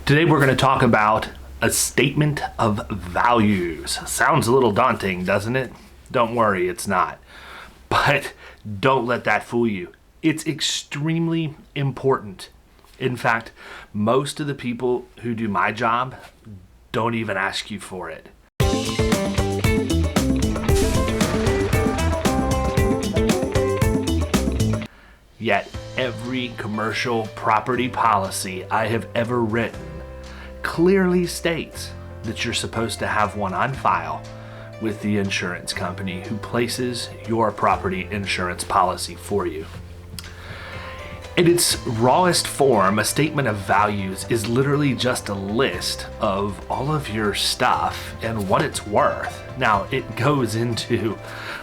Today we're going to talk about a statement of values. Sounds a little daunting, doesn't it? Don't worry, it's not. But don't let that fool you. It's extremely important. In fact, most of the people who do my job don't even ask you for it. Yet every commercial property policy I have ever written clearly states that you're supposed to have one on file with the insurance company who places your property insurance policy for you. In its rawest form, a statement of values is literally just a list of all of your stuff and what it's worth. Now, it goes into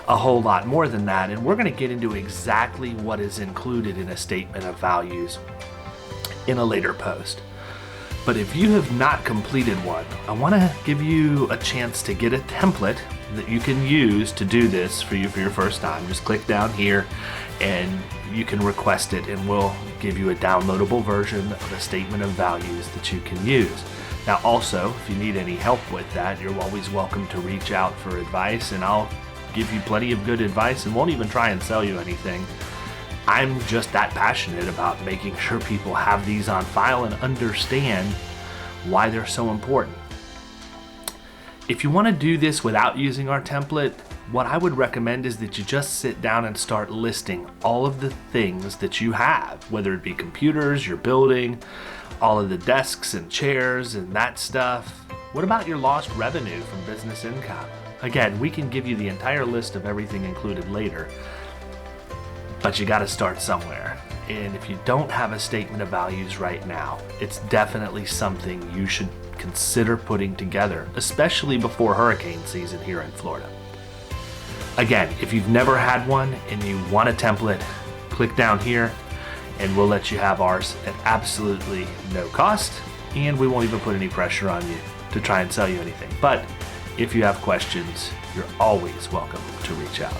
a whole lot more than that, and we're going to get into exactly what is included in a statement of values in a later post. But if you have not completed one, I want to give you a chance to get a template that you can use to do this for you for your first time. Just click down here and you can request it, and we'll give you a downloadable version of a statement of values that you can use. Now also, if you need any help with that, you're always welcome to reach out for advice, and I'll give you plenty of good advice and won't even try and sell you anything. I'm just that passionate about making sure people have these on file and understand why they're so important. If you want to do this without using our template, what I would recommend is that you just sit down and start listing all of the things that you have, whether it be computers, your building, all of the desks and chairs and that stuff. What about your lost revenue from business income? Again, we can give you the entire list of everything included later, but you got to start somewhere. And if you don't have a statement of values right now, it's definitely something you should consider putting together, especially before hurricane season here in Florida. Again, if you've never had one and you want a template, click down here and we'll let you have ours at absolutely no cost, and we won't even put any pressure on you to try and sell you anything. But if you have questions, you're always welcome to reach out.